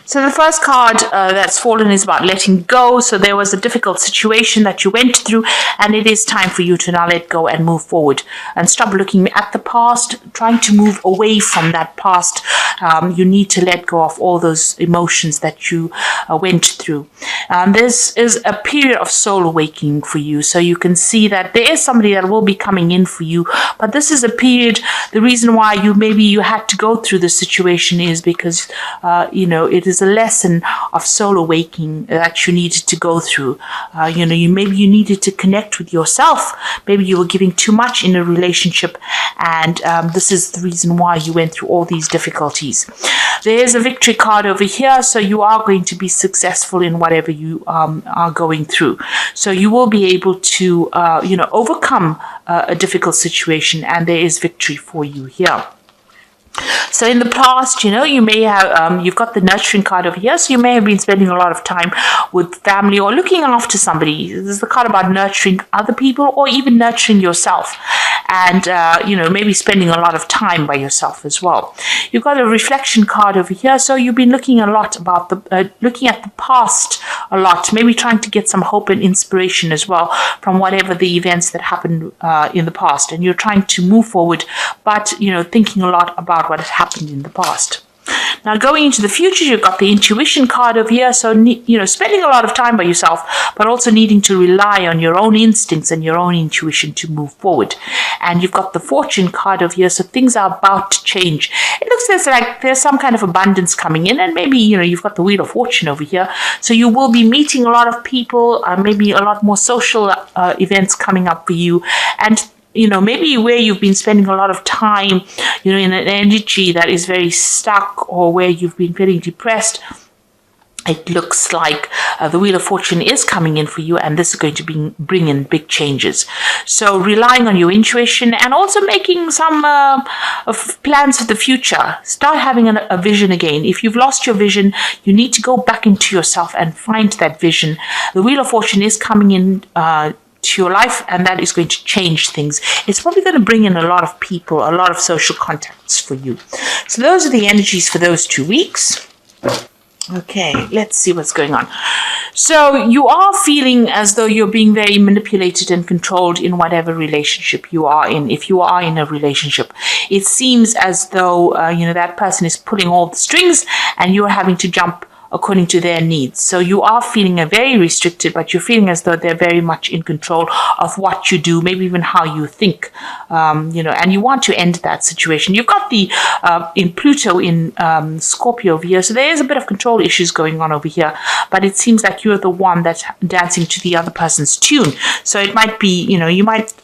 So the first card that's fallen is about letting go. So there was a difficult situation that you went through, and it is time for you to now let go and move forward and stop looking at the past, trying to move away from that past. You need to let go of all those emotions that you went through. This is a period of soul awakening for you. So you can see that there is somebody that will be coming in for you, but this is a period. The reason why you had to go through this situation is because it is a lesson of soul awakening that you needed to go through. Maybe you needed to connect with yourself. Maybe you were giving too much in a relationship, and this is the reason why you went through all these difficulties. There is a victory card over here, so you are going to be successful in whatever you are going through. So you will be able to overcome a difficult situation, and there is victory for you here. So in the past, you may have, you've got the nurturing card over here. So you may have been spending a lot of time with family or looking after somebody. This is the card about nurturing other people or even nurturing yourself. And, maybe spending a lot of time by yourself as well. You've got a reflection card over here. So you've been looking a lot about looking at the past a lot, maybe trying to get some hope and inspiration as well from whatever the events that happened in the past. And you're trying to move forward, but, thinking a lot about what has happened in the past. Now, going into the future, you've got the intuition card over here. So, spending a lot of time by yourself, but also needing to rely on your own instincts and your own intuition to move forward. And you've got the fortune card over here. So things are about to change. It looks like there's some kind of abundance coming in. And maybe, you've got the wheel of fortune over here. So you will be meeting a lot of people, maybe a lot more social events coming up for you. And maybe where you've been spending a lot of time, in an energy that is very stuck, or where you've been feeling depressed, it looks like the Wheel of Fortune is coming in for you, and this is going to bring in big changes. So relying on your intuition and also making some plans for the future. Start having a vision again. If you've lost your vision, you need to go back into yourself and find that vision. The Wheel of Fortune is coming in to your life, and that is going to change things. It's probably going to bring in a lot of people, a lot of social contacts for you. So those are the energies for those 2 weeks. Okay, let's see what's going on. So you are feeling as though you're being very manipulated and controlled in whatever relationship you are in. If you are in a relationship, it seems as though that person is pulling all the strings, and you're having to jump according to their needs. So you are feeling very restricted, but you're feeling as though they're very much in control of what you do, maybe even how you think, and you want to end that situation. You've got the in Pluto in Scorpio over here, so there is a bit of control issues going on over here, but it seems like you're the one that's dancing to the other person's tune. So it might be, you might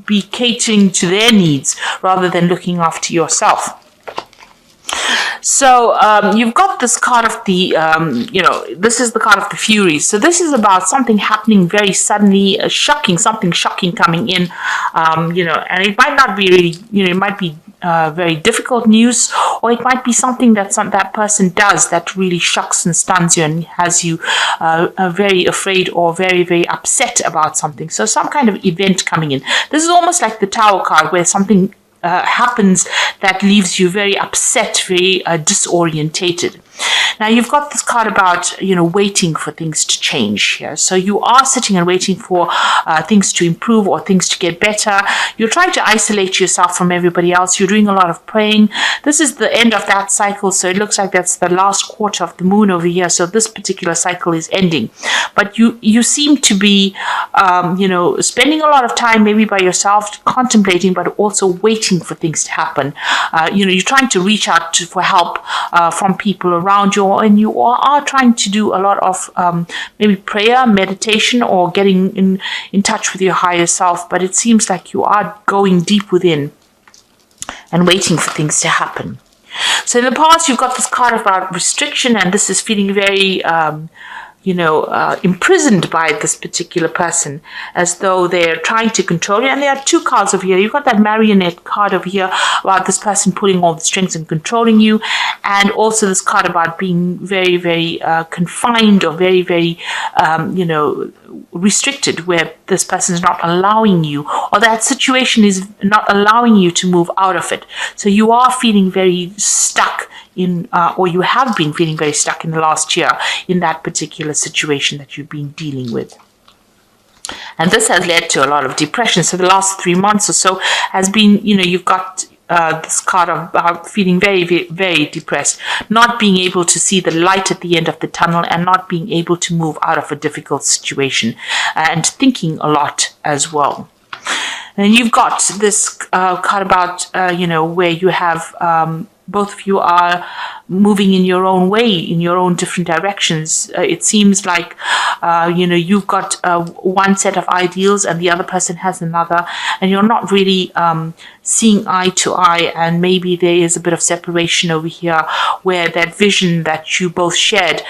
be catering to their needs rather than looking after yourself. So you've got this card of the, this is the card of the Furies. So this is about something happening very suddenly, something shocking coming in, and it might not be really, it might be very difficult news, or it might be something that that person does that really shocks and stuns you and has you very afraid or very, very upset about something. So some kind of event coming in. This is almost like the Tower card, where something happens that leaves you very upset, very disorientated. Now you've got this card about, waiting for things to change here. So you are sitting and waiting for things to improve or things to get better. You're trying to isolate yourself from everybody else. You're doing a lot of praying. This is the end of that cycle. So it looks like that's the last quarter of the moon over here. So this particular cycle is ending. But you seem to be, spending a lot of time maybe by yourself, contemplating, but also waiting for things to happen. You're trying to reach out for help from people around you, and you are trying to do a lot of maybe prayer, meditation, or getting in touch with your higher self. But it seems like you are going deep within and waiting for things to happen. So in the past, you've got this card about restriction, and this is feeling very imprisoned by this particular person, as though they're trying to control you. And there are two cards over here. You've got that marionette card over here about this person pulling all the strings and controlling you, and also this card about being very, very confined, or very, very, restricted, where this person is not allowing you, or that situation is not allowing you to move out of it. So you are feeling very stuck in, or you have been feeling very stuck in the last year in that particular situation that you've been dealing with. And this has led to a lot of depression. So the last 3 months or so has been, you've got this card of feeling very, very, very depressed, not being able to see the light at the end of the tunnel, and not being able to move out of a difficult situation, and thinking a lot as well. And you've got this card about, where you have both of you are moving in your own way, in your own different directions. It seems like, you've got one set of ideals and the other person has another, and you're not really seeing eye to eye, and maybe there is a bit of separation over here where that vision that you both shared,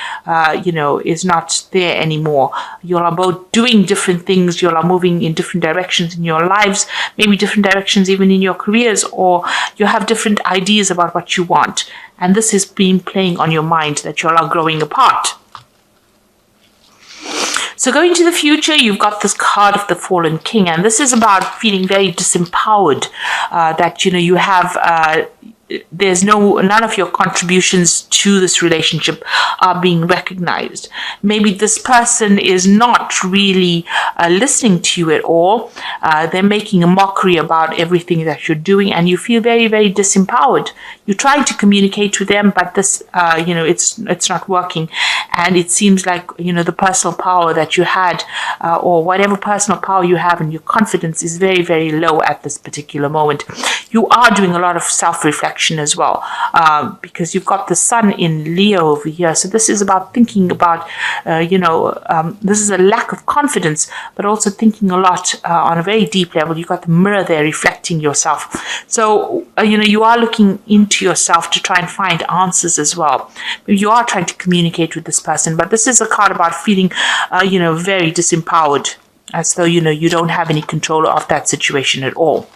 is not there anymore. You are both doing different things. You are moving in different directions in your lives, maybe different directions even in your careers, or you have different ideas about what you want. And this has been playing on your mind, that you all are growing apart. So going to the future, you've got this card of the Fallen King, and this is about feeling very disempowered, that, you have, there's none of your contributions to this relationship are being recognized. Maybe this person is not really listening to you at all. They're making a mockery about everything that you're doing, and you feel very, very disempowered. You're trying to communicate with them, but this, it's not working. And it seems like, the personal power that you had, or whatever personal power you have, and your confidence is very, very low at this particular moment. You are doing a lot of self-reflection as well, because you've got the sun in Leo over here. So this is about thinking about, this is a lack of confidence, but also thinking a lot on a very deep level. You've got the mirror there reflecting yourself. So, you are looking into yourself to try and find answers as well. You are trying to communicate with this person, but this is a card about feeling, very disempowered, as though, you don't have any control of that situation at all.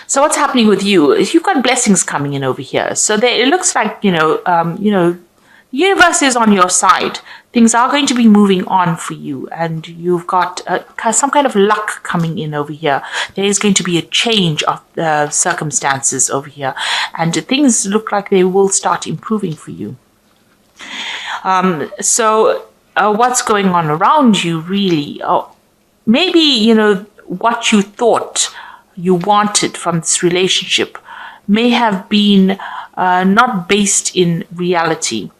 So what's happening with you is you've got blessings coming in over here. So it looks like, the universe is on your side. Things are going to be moving on for you, and you've got some kind of luck coming in over here. There is going to be a change of circumstances over here, and things look like they will start improving for you. What's going on around you, really? Maybe, what you thought you wanted from this relationship may have been not based in reality.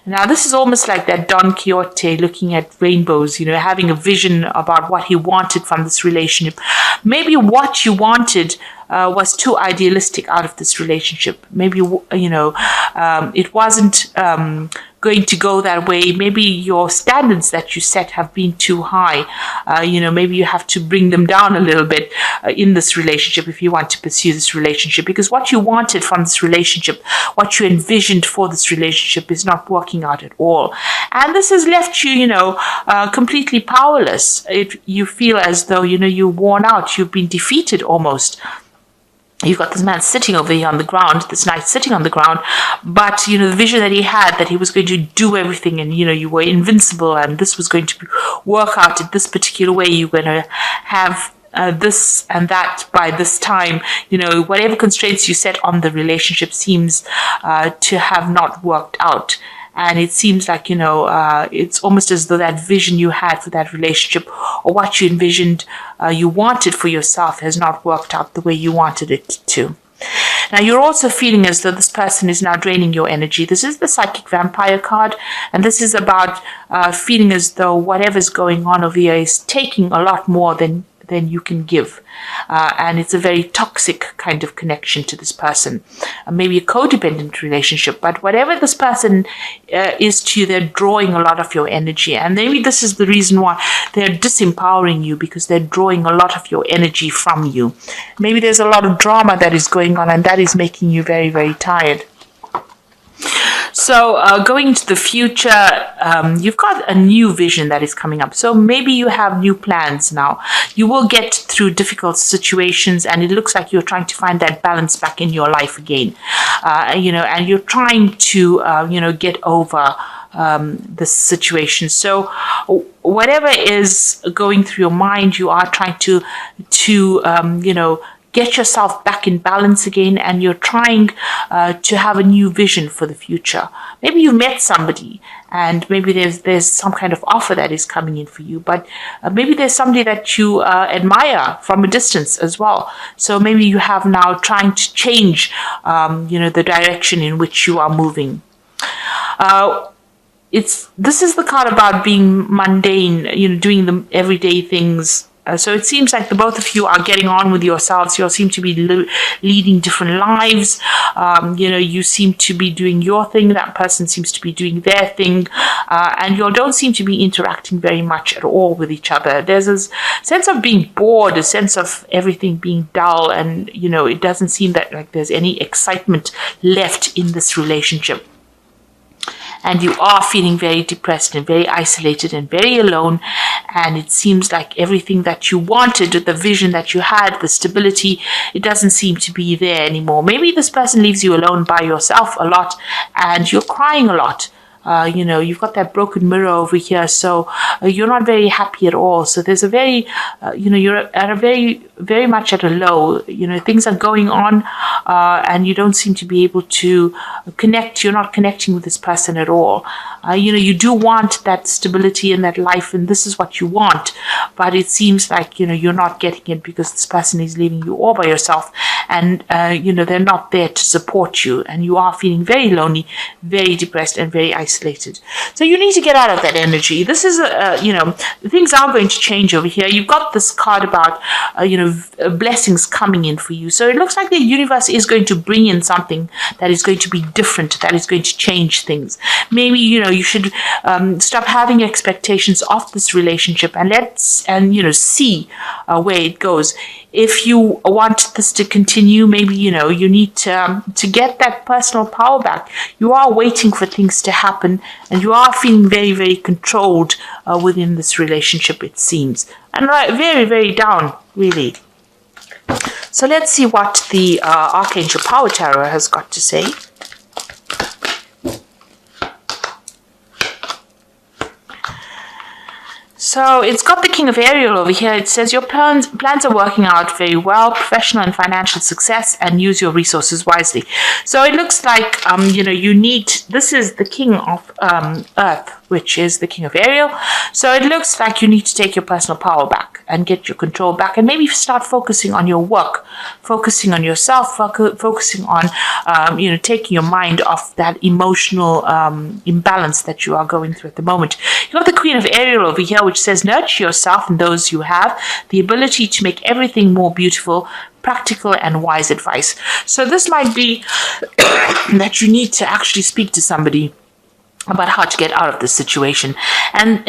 Now, this is almost like that Don Quixote looking at rainbows, having a vision about what he wanted from this relationship. Maybe what you wanted was too idealistic out of this relationship. Maybe, it wasn't going to go that way. Maybe your standards that you set have been too high. Maybe you have to bring them down a little bit in this relationship if you want to pursue this relationship, because what you wanted from this relationship, what you envisioned for this relationship, is not working out at all. And this has left you, completely powerless. You feel as though, you're worn out, you've been defeated almost. You've got this man sitting over here on the ground, this knight sitting on the ground, but, the vision that he had, that he was going to do everything, and, you were invincible, and this was going to work out in this particular way. You're going to have this and that by this time. Whatever constraints you set on the relationship seems to have not worked out. And it seems like, it's almost as though that vision you had for that relationship, or what you envisioned you wanted for yourself, has not worked out the way you wanted it to. Now, you're also feeling as though this person is now draining your energy. This is the Psychic Vampire card, and this is about feeling as though whatever's going on over here is taking a lot more than you can give. And it's a very toxic kind of connection to this person. Maybe a codependent relationship, but whatever this person is to you, they're drawing a lot of your energy. And maybe this is the reason why they're disempowering you, because they're drawing a lot of your energy from you. Maybe there's a lot of drama that is going on, and that is making you very, very tired. So going into the future, you've got a new vision that is coming up. So maybe you have new plans now. You will get through difficult situations, and it looks like you're trying to find that balance back in your life again. And you're trying to, get over this situation. So whatever is going through your mind, you are trying to get yourself back in balance again, and you're trying to have a new vision for the future. Maybe you met somebody, and maybe there's some kind of offer that is coming in for you, but maybe there's somebody that you admire from a distance as well. So maybe you have now trying to change, the direction in which you are moving. This is the card about being mundane, doing the everyday things. So it seems like the both of you are getting on with yourselves. You all seem to be leading different lives. You seem to be doing your thing. That person seems to be doing their thing. And you all don't seem to be interacting very much at all with each other. There's a sense of being bored, a sense of everything being dull. And, it doesn't seem that like there's any excitement left in this relationship. And you are feeling very depressed and very isolated and very alone. And it seems like everything that you wanted, the vision that you had, the stability, it doesn't seem to be there anymore. Maybe this person leaves you alone by yourself a lot, and you're crying a lot. You've got that broken mirror over here, so you're not very happy at all. So there's a very, you're at a very, very much at a low. Things are going on, and you don't seem to be able to connect. You're not connecting with this person at all. You do want that stability in that life, and this is what you want, but it seems like, you're not getting it because this person is leaving you all by yourself, and, they're not there to support you, and you are feeling very lonely, very depressed, and very isolated. So you need to get out of that energy. This is, things are going to change over here. You've got this card about, blessings coming in for you. So it looks like the universe is going to bring in something that is going to be different, that is going to change things. Maybe, you should stop having expectations of this relationship and see where it goes. If you want this to continue, maybe, you need to get that personal power back. You are waiting for things to happen, and you are feeling very, very controlled within this relationship, it seems. And very, very down, really. So let's see what the Archangel Power Tarot has got to say. So it's got the King of Ariel over here. It says your plans are working out very well, professional and financial success, and use your resources wisely. So it looks like, this is the King of Earth, which is the King of Ariel. So it looks like you need to take your personal power back and get your control back, and maybe start focusing on your work, focusing on yourself, focusing on, taking your mind off that emotional imbalance that you are going through at the moment. You have the Queen of Ariel over here, which says nurture yourself and those you have, the ability to make everything more beautiful, practical and wise advice. So this might be that you need to actually speak to somebody about how to get out of this situation, and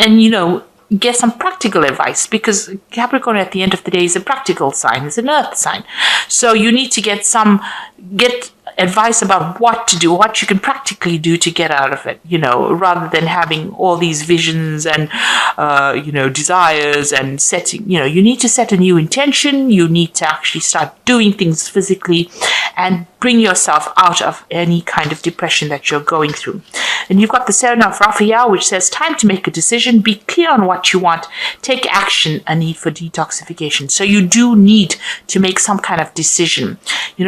get some practical advice, because Capricorn at the end of the day is a practical sign, it's an earth sign. So you need to get advice about what to do, what you can practically do to get out of it, rather than having all these visions and, desires and setting, you need to set a new intention. You need to actually start doing things physically and bring yourself out of any kind of depression that you're going through. And you've got the Seven of Raphael, which says time to make a decision, be clear on what you want, take action, a need for detoxification. So you do need to make some kind of decision.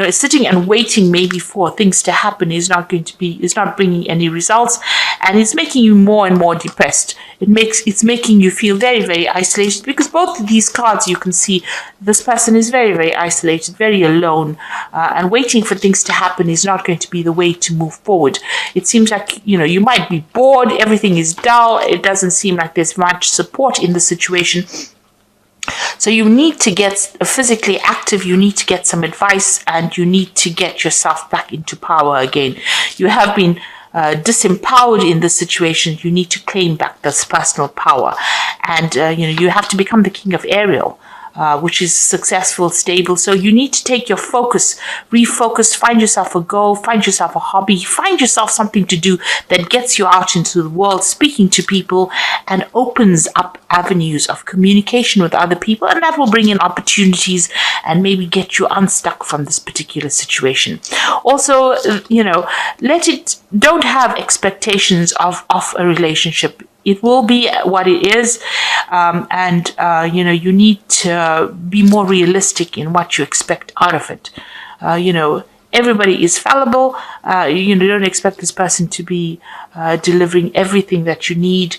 Sitting and waiting maybe for things to happen is not bringing any results, and it's making you more and more depressed. It's making you feel very, very isolated, because both of these cards, you can see this person is very, very isolated, very alone, and waiting for things to happen is not going to be the way to move forward. It seems like, you might be bored, everything is dull, it doesn't seem like there's much support in the situation. So you need to get physically active, you need to get some advice, and you need to get yourself back into power again. You have been disempowered in this situation. You need to claim back this personal power, and you have to become the King of Ariel, which is successful, stable. So you need to take your focus, refocus, find yourself a goal, find yourself a hobby, find yourself something to do that gets you out into the world, speaking to people, and opens up avenues of communication with other people, and that will bring in opportunities and maybe get you unstuck from this particular situation. Also, don't have expectations of a relationship. it will be what it is. And you need to be more realistic in what you expect out of it. Everybody is fallible. Don't expect this person to be delivering everything that you need.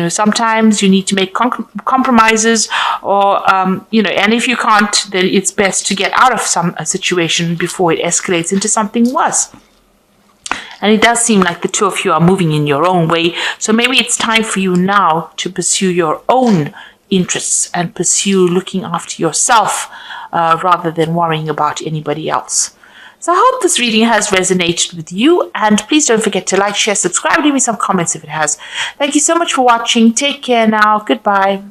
Sometimes you need to make compromises, or and if you can't, then it's best to get out of a situation before it escalates into something worse. And it does seem like the two of you are moving in your own way. So maybe it's time for you now to pursue your own interests and pursue looking after yourself rather than worrying about anybody else. So I hope this reading has resonated with you, and please don't forget to like, share, subscribe, leave me some comments if it has. Thank you so much for watching. Take care now. Goodbye.